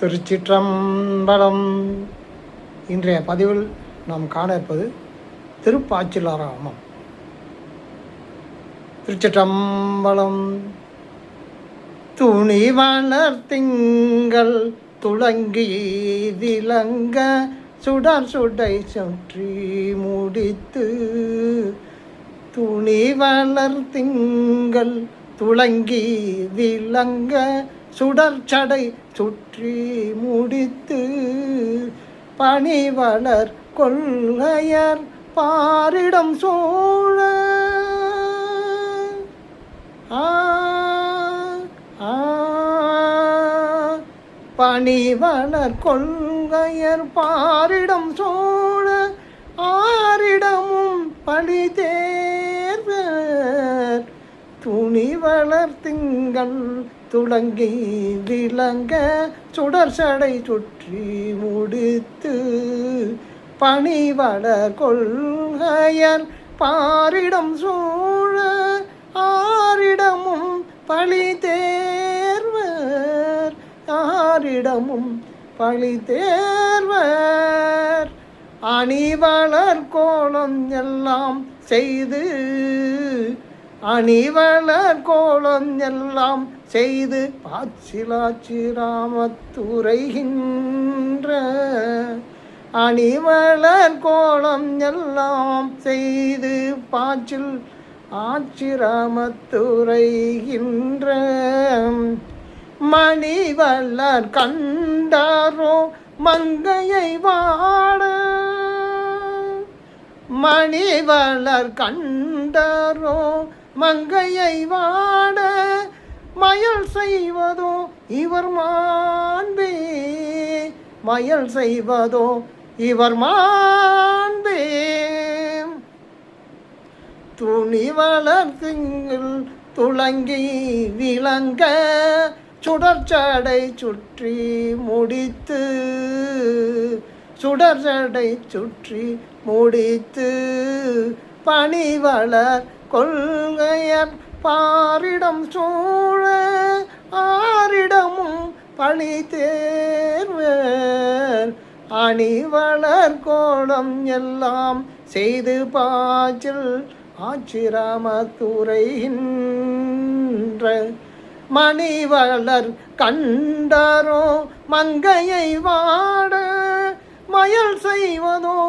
திருச்சிற்றம்பலம். இன்றைய பதிவில் நாம் காண இருப்பது திருப்பாச்சிலாராமம். திருச்சிற்றம்பலம். துணிவளர் திங்கள் துளங்கி விளங்க சுடர் சுடை சுற்றி முடித்து. துணிவளர் திங்கள் துளங்கி விளங்க சுடர் சடை சுற்றி முடித்து. பணிவளர் கொள்ளையர் பாரிடம் சூழ பணிவளர் கொள்கையர் பாரிடம் சூழ ஆரிடமும் பழி தேர்வர். துணிவளர் திங்கள் துளங்கி விளங்க சுடர் சடை சுற்றி முடித்து. பணிவளர் கொள்கையர் பாரிடம் சூழ ஆரிடமும் பழி தேர்வர். ஆரிடமும் பழி தேர்வர். அணிவளர் கோலம் எல்லாம் செய்து. அணிவளர் கோலம் எல்லாம் செய்து பாச்சிலாச்சிராமத்துரைகின்ற. அணிவளர் கோலம் எல்லாம் செய்து பாச்சில் ஆச்சிராமத்துரைகின்ற. மணிவளர் கண்டாரோ மங்கையை வாட. மணிவளர் கண்டாரோ மங்கையை வாட மயல் செய்வதோ இவர் மாண்பே. மயல் செய்வதோ இவர் மாண்பே. துணிவளர் திங்கள் துளங்கி விளங்க சுடர்ச்சடை சுற்றி முடித்து. சுடர்ச்சடை சுற்றி முடித்து. பணிவளர் கொள்கையர் பாரிடம் சூழ ஆரிடமும் பழி தேர்வர். அணிவளர் கோலம் எல்லாம் செய்து பாச்சில் ஆச்சிராமத்துரைகின்ற. மணிவளர் கண்டாரோ மங்கையை வாட மயல் செய்வதோ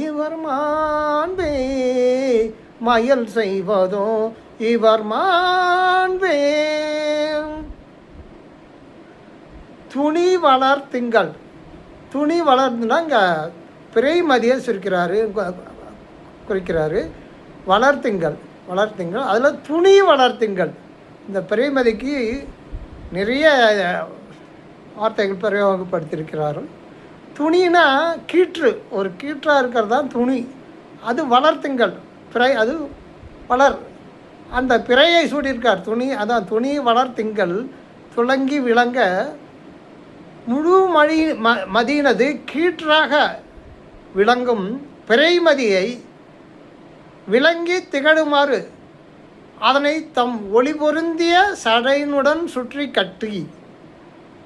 இவர் மாண்பே. மயல் செய்வதோ இவர் மாண்பே. துணி வளர் திங்கள். துணி வளர்ந்துன்னா இங்கே பிறைமதியை குறிக்கிறாரு. வளர்த்திங்கள் வளர்த்திங்கள் அதில் துணி வளர்த்திங்கள். இந்த பிறைமதிக்கு நிறைய வார்த்தைகள் பிரயோகப்படுத்தியிருக்கிறார்கள். துணினா கீற்று, ஒரு கீற்றாக இருக்கிறது தான் துணி. அது வளர்த்திங்கள் பிறை, அது வளர். அந்த பிறையை சூடியிருக்கார். துணி அதான் துணி வளர்த்திங்கள் துளங்கி விளங்க முழு மதியினது கீற்றாக விளங்கும் பிறைமதியை விளங்கி திகழுமாறு அதனை தம் ஒளி பொருந்திய சடையினுடன் சுற்றி கட்டி.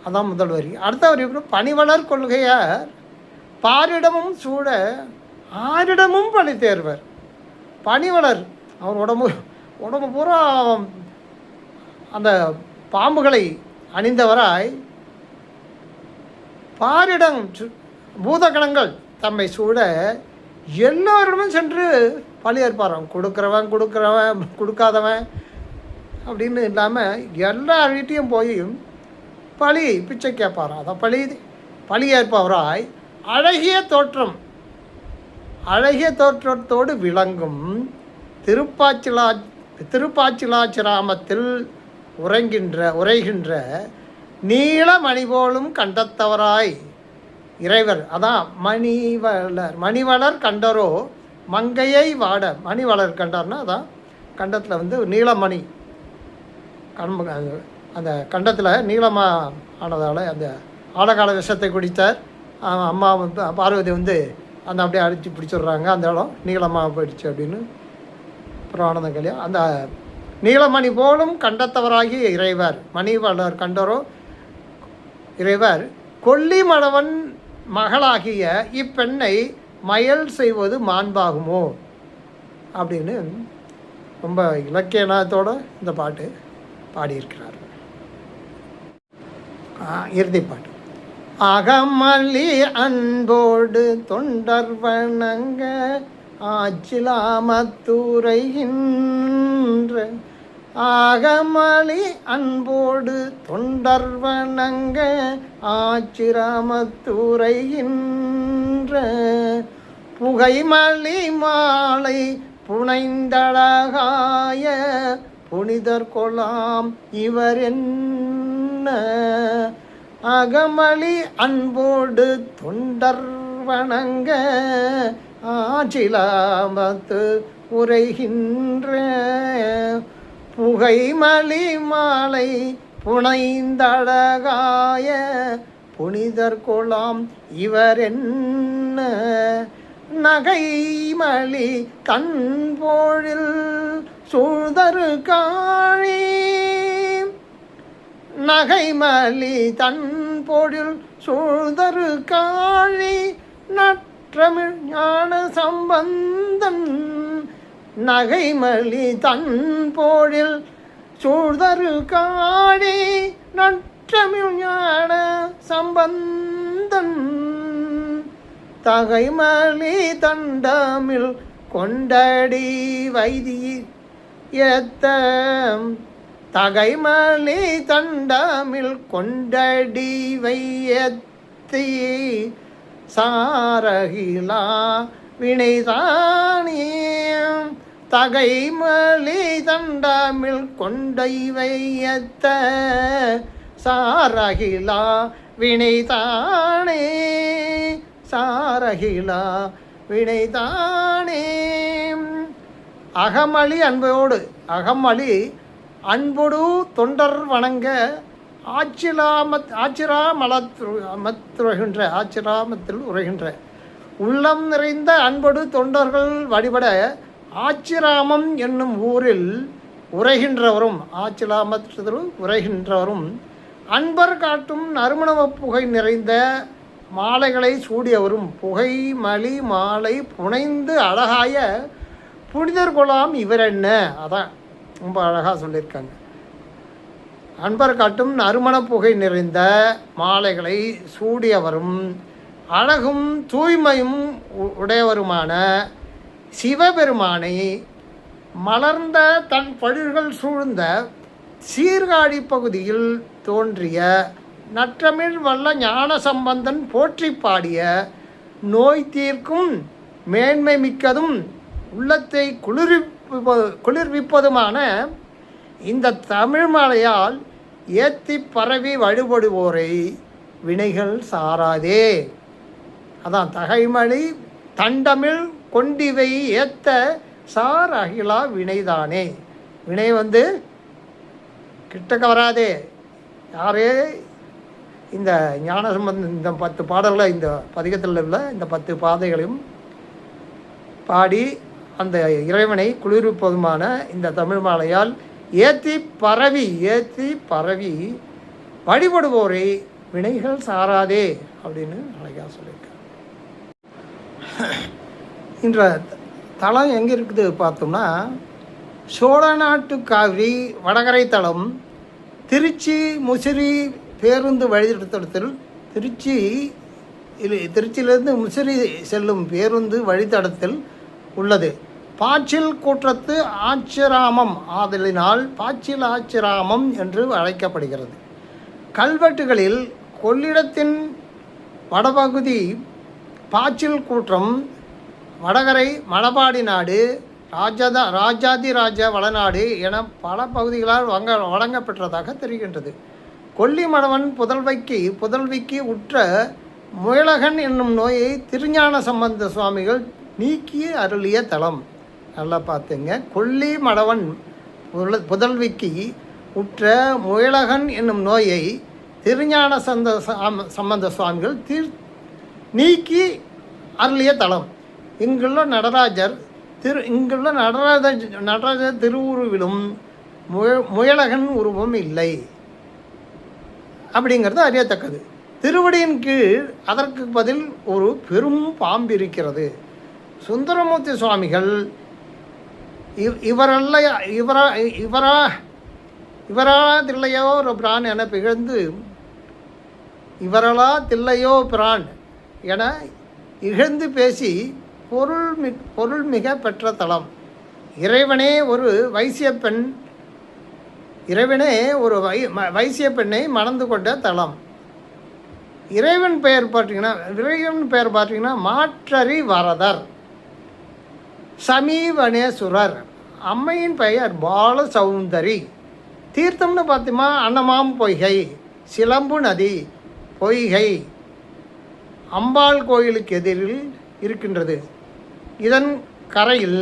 அதான் முதல் வரி. அடுத்த வரி பணிவளர் கொள்கையார் பாரிடமும் சூட ஆரிடமும் பழி தேர்வர். பணிவளர் அவர் உடம்பு பூரா அந்த பாம்புகளை அணிந்தவராய் பாரிடம் பூதகணங்கள் தம்மை சூட எல்லோரிடமும் சென்று பழி ஏற்பாராம். கொடுக்குறவன் கொடுக்காதவன் அப்படின்னு இல்லாமல் எல்லார்கிட்டையும் போய் பழி பிச்சை கேட்பாராம். அதை பழி ஏற்பவராய் அழகிய தோற்றத்தோடு விளங்கும் திருப்பாச்சிலாச்சிராமத்தில் உரைகின்ற நீலமணி போலும் கண்டத்தவராய் இறைவர். அதான் மணிவளர் கண்டரோ மங்கையை வாட. மணிவளர் கண்டார்னா அதான் கண்டத்தில் நீலமணி அந்த கண்டத்தில் நீளமாக ஆனதால் அந்த ஆழகால விஷத்தை குடித்தார். அம்மா பார்வதி அந்த அப்படியே அடித்து பிடிச்சிடுறாங்க. அந்த இடம் நீளமாக போயிடுச்சு அப்படின்னு புராணம் கல்யாணம். அந்த நீலமணி போலும் கண்டத்தவராகிய இறைவர் மணிவளர் கண்டரோ இறைவர் கொல்லிமடவன் மகளாகிய இப்பெண்ணை மயல் செய்வது மாண்பாகுமோ அப்படின்னு ரொம்ப இலக்கியத்தோடு இந்த பாட்டு பாடியிருக்கிறார். இறுதிப்பாட்டு. அகமலி அன்போடு தொண்டர் வணங்க ஆச்சிலாமத்துரைகின்ற ஆகமலி அன்போடு தொண்டர் வணங்க ஆச்சிராமத்துரைகின்ற புகைமலி மாலை புனைந்தழகாய புனிதர் கொலாம் இவர் என்ன அகமலி அன்போடு தொண்டர் வணங்க ஆச்சிலாமத்து உரைகின்ற புகைமலி மாலை புனைந்தழகாய புனிதர் கொலாம் இவர் என்ன நகைமலி கண்போழில் சூழ்தரு காழி நகைமலி தன்பொழில் சூழ்தரு காழி நற்றமிழ் ஞான சம்பந்தன் நகைமலி தன்பொழில் சூழ்தரு காழி நற்றமிழ் ஞான சம்பந்தன் தகைமலி தண்டமிழ் கொண்டடி வைதி ஏத்த தகைமலி தண்டமிழ் கொண்டடி வையத்தி சாரகிலா வினைதானே தகைமலி தண்டமிழ் கொண்டை வையத்த சாரகிலா வினைதானே சாரகிலா வினைதானே. அகமலி அன்போடு அகமலி அன்பொடு தொண்டர் வணங்க ஆச்சிராமத்தில் உரைகின்ற உள்ளம் நிறைந்த அன்பொடு தொண்டர்கள் வழிபட ஆச்சிராமம் என்னும் ஊரில் உரைகின்றவரும் ஆச்சிராமத்தில் உரைகின்றவரும் அன்பர் காட்டும் நறுமண புகை நிறைந்த மாலைகளை சூடியவரும் புகை மலி மாலை புனைந்து அழகாய புனிதர் கொலாம் இவர் என்ன. அதான் ரொம்ப அழகாக சொல்லியிருக்காங்க. அன்பர் காட்டும் நறுமண புகை நிறைந்த மாலைகளை சூடியவரும் அழகும் தூய்மையும் உடையவருமான சிவபெருமானை மலர்ந்த தன் பழிர்கள் சூழ்ந்த சீர்காழி பகுதியில் தோன்றிய நற்றமிழ் வல்ல ஞான சம்பந்தன் போற்றி பாடிய நோய் தீர்க்கும் மேன்மை மிக்கதும் உள்ளத்தை குளிர்விப்பதுமான இந்த தமிழ் மாலையால் ஏத்தி பரவி வழிபடுவோரை வினைகள் சாராதே. அதான் தகைமலி தண்டமிழ் கொண்டிவை ஏத்த சார் அகிலா வினைதானே. வினை கிட்டக்க வராதே. யாரே இந்த ஞான சம்பந்தம் இந்த 10 பாடல்களை இந்த பதிகத்தில் உள்ள இந்த 10 பாதைகளையும் பாடி அந்த இறைவனை குளிர்விப்பதுமான இந்த தமிழ் மாலையால் ஏற்றி பரவி வழிபடுவோரை வினைகள் சாராதே அப்படின்னு அழகாக சொல்லியிருக்காங்க. இன்ற தலம் எங்கே இருக்குது பார்த்தோம்னா, சோழ நாட்டு காவிரி வடகரை தளம் திருச்சி முசிறி பேருந்து வழித்தடத்தில் திருச்சியிலிருந்து முசிறி செல்லும் பேருந்து வழித்தடத்தில் உள்ளது. பாச்சில் கூற்றத்து ஆச்சிராமம் ஆதலினால் பாச்சில் ஆச்சிராமம் என்று அழைக்கப்படுகிறது. கல்வெட்டுகளில் கொள்ளிடத்தின் வடபகுதி பாச்சில் கூற்றம், வடகரை மணபாடி நாடு, ராஜாதிராஜ வளநாடு என பல பகுதிகளால் வழங்கப்பெற்றதாக தெரிகின்றது. கொல்லிமடவன் புதல்விக்கு உற்ற முயலகன் என்னும் நோயை திருஞான சம்பந்த சுவாமிகள் நீக்கி அருளிய தலம். நல்லா பார்த்துங்க. கொல்லிமடவன் புதல்விக்கு உற்ற முயலகன் என்னும் நோயை திருஞான சம்பந்த சுவாமிகள் நீக்கி அருளிய தலம். இங்குள்ள நடராஜர் திருவுருவிலும் முயலகன் உருவம் இல்லை அப்படிங்கிறது அறியத்தக்கது. திருவடியின் கீழ் அதற்கு பதில் ஒரு பெரும் பாம்பு இருக்கிறது. சுந்தரமூர்த்தி சுவாமிகள் இவரல்ல இவரா தில்லையோ ஒரு பிரான் என பிகழ்ந்து இவரலா தில்லையோ பிரான் என இகழ்ந்து பேசி பொருள் மிக பெற்ற தலம். இறைவனே ஒரு வைசிய பெண்ணை மணந்து கொண்ட தலம். இறைவன் பெயர் பார்த்தீங்கன்னா மாற்றறி வரதர், சமீவனேஸ்வரர். அம்மையின் பெயர் பால சௌந்தரி. தீர்த்தம்னு பார்த்தோமா அன்னமாம் பொய்கை, சிலம்பு நதி, பொய்கை அம்பாள் கோயிலுக்கு எதிரில் இருக்கின்றது. இதன் கரையில்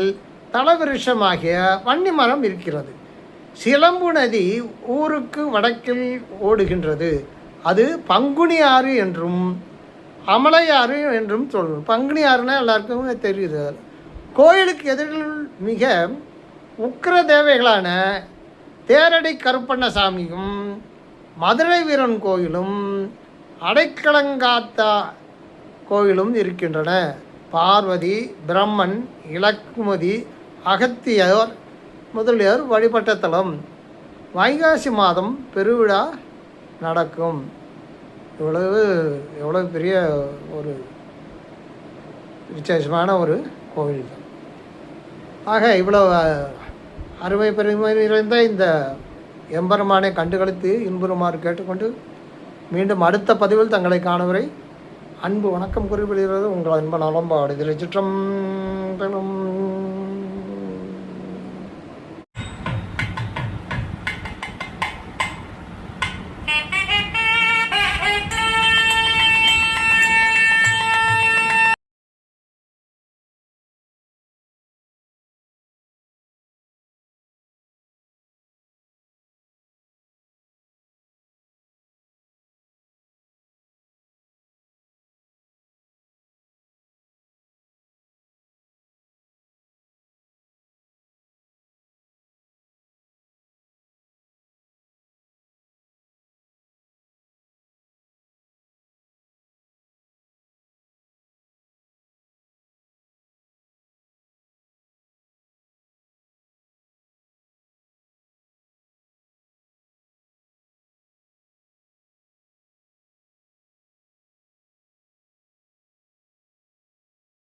தலவிருஷமாகிய வன்னிமரம் இருக்கிறது. சிலம்பு நதி ஊருக்கு வடக்கில் ஓடுகின்றது. அது பங்குனி ஆறு என்றும் அமலையாறு என்றும் சொல்லணும். பங்குனி ஆறுனா எல்லாருக்குமே தெரியுது. கோயிலுக்கு எதிரில் மிக உக்கிர தேவைகளான தேரடி கருப்பண்ணசாமியும் மதுரை வீரன் கோயிலும் அடைக்கலங்காத்தா கோயிலும் இருக்கின்றன. பார்வதி, பிரம்மன், இலக்குமதி, அகத்தியர் முதலியோர் வழிபட்ட தலம். வைகாசி மாதம் பெருவிழா நடக்கும். எவ்வளவு பெரிய ஒரு விசேஷமான ஒரு கோவில் தான். ஆக இவ்வளவு அருமை பெருமை நிறைந்த இந்த எம்பெருமானை கண்டுகளித்து இன்புறுமாறு கேட்டுக்கொண்டு மீண்டும் அடுத்த பதிவில் தங்களை காணவரை அன்பு வணக்கம் குறிப்பிடுகிறது உங்கள் அன்பு நலம்பாடு. இதில் சிற்றம்பலம்